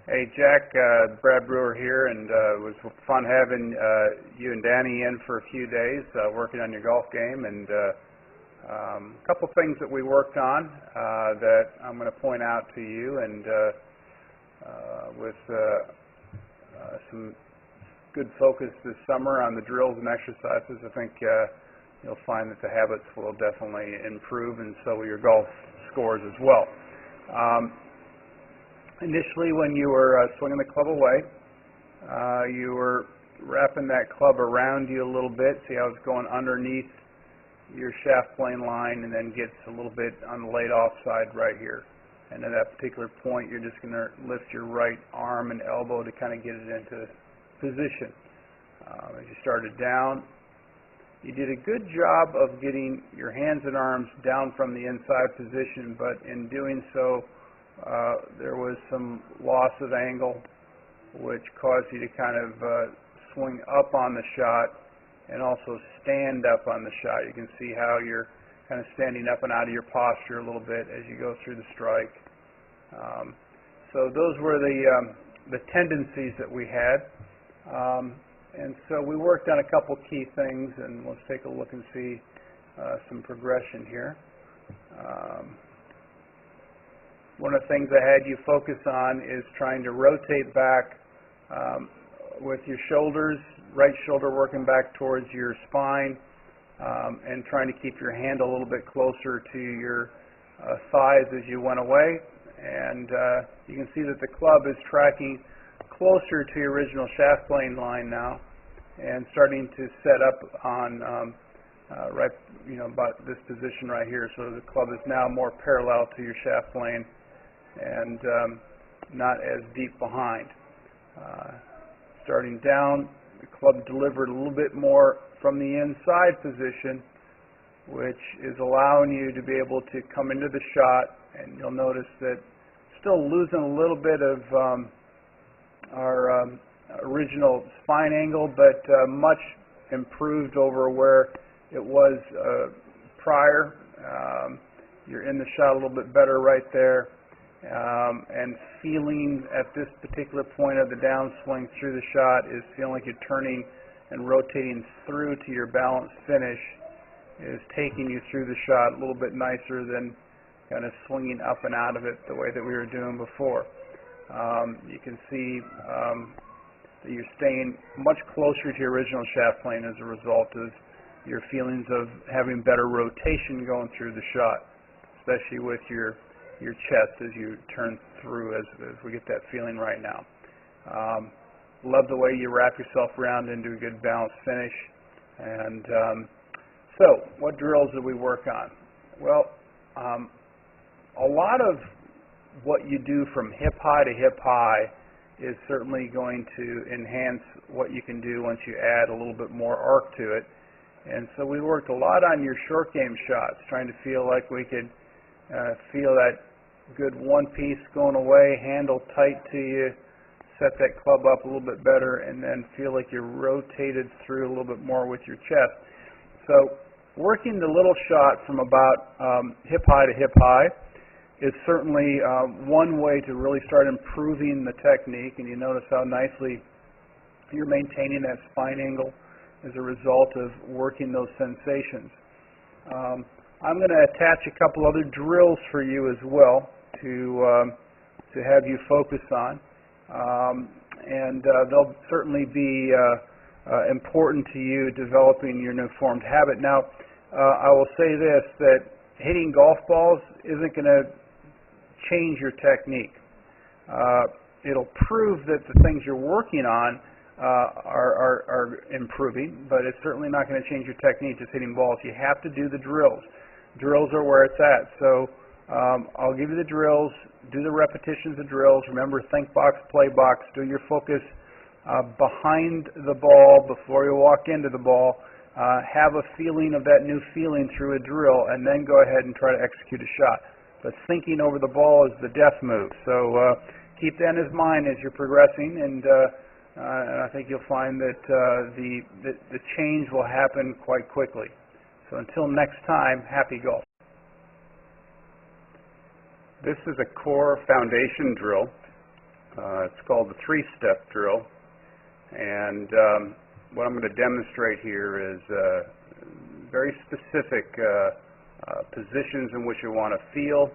Hey Jack, Brad Brewer here, and it was fun having you and Danny in for a few days working on your golf game, and a couple things that we worked on that I'm going to point out to you, and with some good focus this summer on the drills and exercises, I think you'll find that the habits will definitely improve, and so will your golf scores as well. Initially, when you were swinging the club away, you were wrapping that club around you a little bit, see how it's going underneath your shaft plane line, and then gets a little bit on the laid off side right here. And at that particular point, you're just going to lift your right arm and elbow to kind of get it into position. As you started down, you did a good job of getting your hands and arms down from the inside position, but in doing so, there was some loss of angle, which caused you to kind of swing up on the shot and also stand up on the shot. You can see how you're kind of standing up and out of your posture a little bit as you go through the strike. So those were the tendencies that we had. And so we worked on a couple key things, and let's take a look and see some progression here. One of the things I had you focus on is trying to rotate back with your shoulders, right shoulder working back towards your spine, and trying to keep your hand a little bit closer to your thighs as you went away. And you can see that the club is tracking closer to your original shaft plane line now, and starting to set up on right, about this position right here. So the club is now more parallel to your shaft plane and not as deep behind. Starting down, the club delivered a little bit more from the inside position, which is allowing you to be able to come into the shot, and you'll notice that still losing a little bit of our original spine angle, but much improved over where it was prior. You're in the shot a little bit better right there. And feeling at this particular point of the downswing through the shot is feeling like you're turning and rotating through to your balanced finish is taking you through the shot a little bit nicer than kind of swinging up and out of it the way that we were doing before. You can see that you're staying much closer to your original shaft plane as a result of your feelings of having better rotation going through the shot, especially with your chest as you turn through, as we get that feeling right now. Love the way you wrap yourself around into a good balanced finish. And so, what drills did we work on? Well, a lot of what you do from hip high to hip high is certainly going to enhance what you can do once you add a little bit more arc to it. And so we worked a lot on your short game shots, trying to feel like we could feel that good one piece going away, handle tight to you, set that club up a little bit better, and then feel like you're rotated through a little bit more with your chest. So working the little shot from about hip high to hip high is certainly one way to really start improving the technique, and you notice how nicely you're maintaining that spine angle as a result of working those sensations. I'm going to attach a couple other drills for you as well to have you focus on, and they'll certainly be important to you developing your new formed habit. Now, I will say this, that hitting golf balls isn't going to change your technique. It'll prove that the things you're working on are improving, but it's certainly not going to change your technique just hitting balls. You have to do the drills. Drills are where it's at. So I'll give you the drills, do the repetitions of drills. Remember, think box, play box. Do your focus behind the ball before you walk into the ball. Have a feeling of that new feeling through a drill, and then go ahead and try to execute a shot. But thinking over the ball is the death move. So keep that in mind as you're progressing, and I think you'll find that the change will happen quite quickly. So until next time, happy golf. This is a core foundation drill It's called the three-step drill, and what I'm going to demonstrate here is very specific positions in which we want to feel,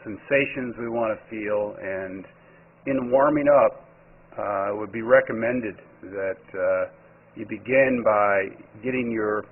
sensations we want to feel, and in warming up, it would be recommended that you begin by getting your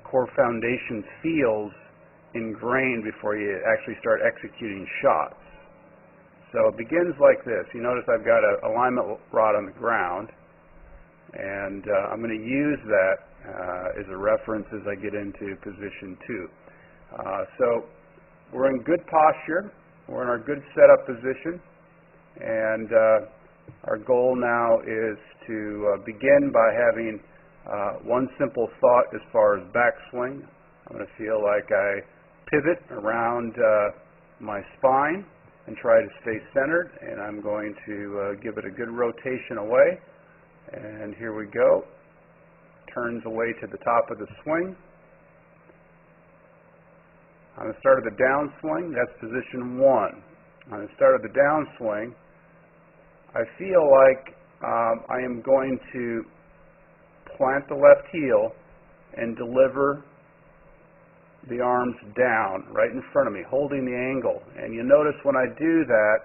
core foundation feels ingrained before you actually start executing shots. So it begins like this. You notice I've got an alignment rod on the ground, and I'm going to use that as a reference as I get into position 2. So we're in good posture, we're in our good setup position, and our goal now is to begin by having one simple thought as far as backswing. I'm going to feel like I pivot around my spine and try to stay centered, and I'm going to give it a good rotation away, and here we go. Turns away to the top of the swing. On the start of the downswing, that's position 1. On the start of the downswing, I feel like I am going to plant the left heel and deliver the arms down right in front of me, holding the angle. And you notice when I do that,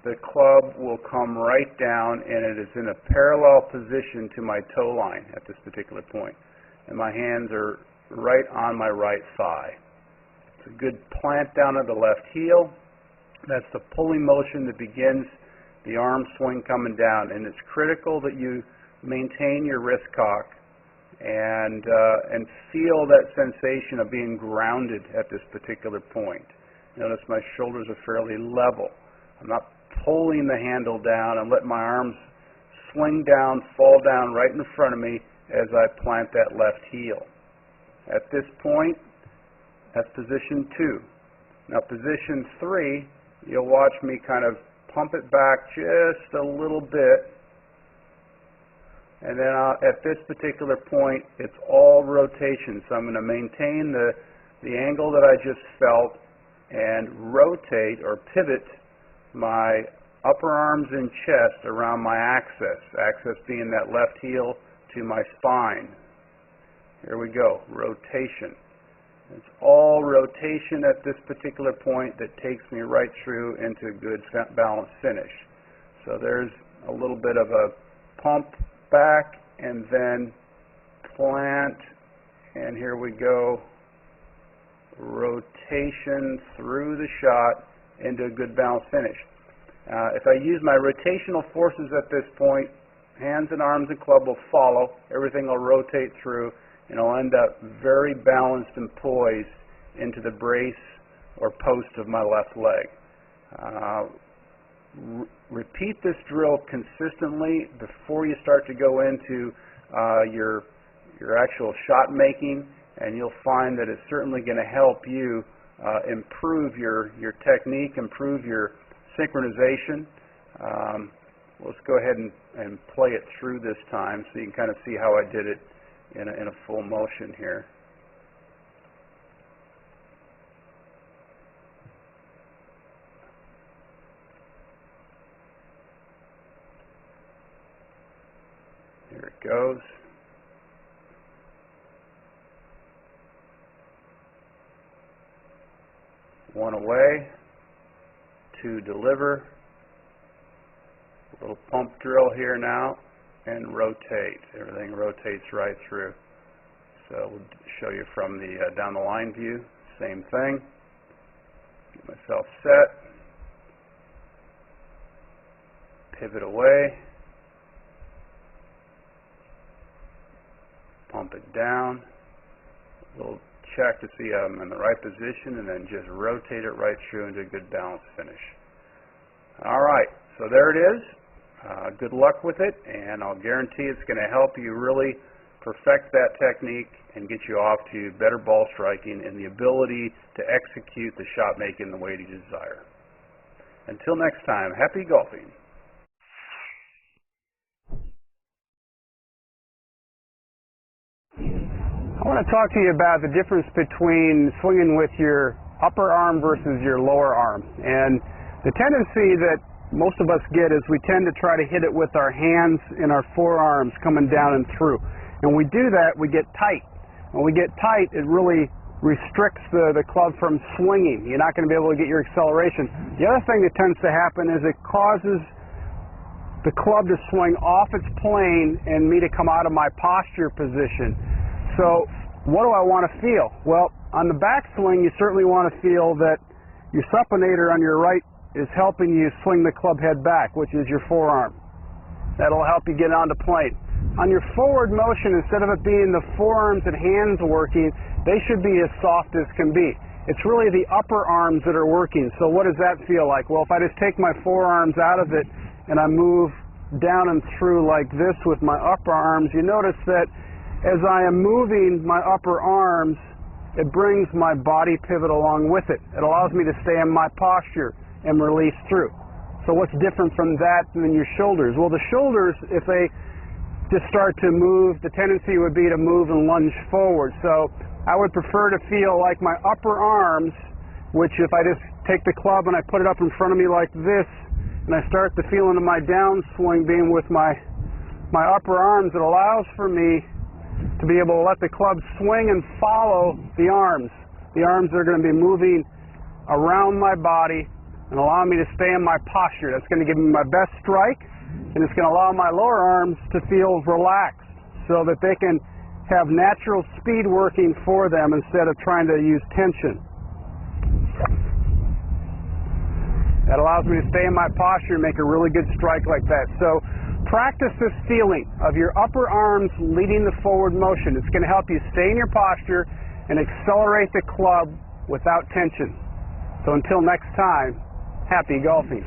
the club will come right down, and it is in a parallel position to my toe line at this particular point. And my hands are right on my right thigh. It's a good plant down of the left heel. That's the pulling motion that begins the arm swing coming down. And it's critical that you maintain your wrist cock and feel that sensation of being grounded at this particular point. Notice my shoulders are fairly level. I'm not pulling the handle down. I'm letting my arms swing down, fall down right in front of me as I plant that left heel. At this point, that's position 2. Now position 3, you'll watch me kind of pump it back just a little bit, and then at this particular point, it's all rotation. So I'm going to maintain the angle that I just felt and rotate or pivot my upper arms and chest around my axis being that left heel to my spine. Here we go, rotation. It's all rotation at this particular point that takes me right through into a good balanced finish. So there's a little bit of a pump back and then plant, and here we go, rotation through the shot into a good balanced finish. If I use my rotational forces at this point, hands and arms and club will follow, everything will rotate through, and I'll end up very balanced and poised into the brace or post of my left leg. Repeat this drill consistently before you start to go into your actual shot making, and you'll find that it's certainly going to help you improve your technique, improve your synchronization. Let's go ahead and play it through this time so you can kind of see how I did it in a full motion here. Here it goes. One away, 2 deliver. A little pump drill here now, and rotate. Everything rotates right through. So we'll show you from the down the line view. Same thing. Get myself set. Pivot away. Pump it down. We'll check to see I'm in the right position, and then just rotate it right through into a good balanced finish. All right, so there it is. Good luck with it, and I'll guarantee it's going to help you really perfect that technique and get you off to better ball striking and the ability to execute the shot making the way you desire. Until next time, happy golfing. I want to talk to you about the difference between swinging with your upper arm versus your lower arm. And the tendency that most of us get is we tend to try to hit it with our hands and our forearms coming down and through. And we do that, we get tight. When we get tight, it really restricts the club from swinging. You're not going to be able to get your acceleration. The other thing that tends to happen is it causes the club to swing off its plane and me to come out of my posture position. So what do I want to feel? Well, on the backswing, you certainly want to feel that your supinator on your right is helping you swing the club head back, which is your forearm. That'll help you get onto plane. On your forward motion, instead of it being the forearms and hands working, they should be as soft as can be. It's really the upper arms that are working. So what does that feel like? Well, if I just take my forearms out of it and I move down and through like this with my upper arms, you notice that as I am moving my upper arms, it brings my body pivot along with it. It allows me to stay in my posture and release through. So what's different from that than your shoulders? Well, the shoulders, if they just start to move, the tendency would be to move and lunge forward. So I would prefer to feel like my upper arms, which if I just take the club and I put it up in front of me like this, and I start to feel into my downswing being with my upper arms, it allows for me to be able to let the club swing and follow the arms. The arms are going to be moving around my body and allow me to stay in my posture. That's going to give me my best strike, and it's going to allow my lower arms to feel relaxed so that they can have natural speed working for them instead of trying to use tension. That allows me to stay in my posture and make a really good strike like that. So practice this feeling of your upper arms leading the forward motion. It's going to help you stay in your posture and accelerate the club without tension. So until next time, happy golfing.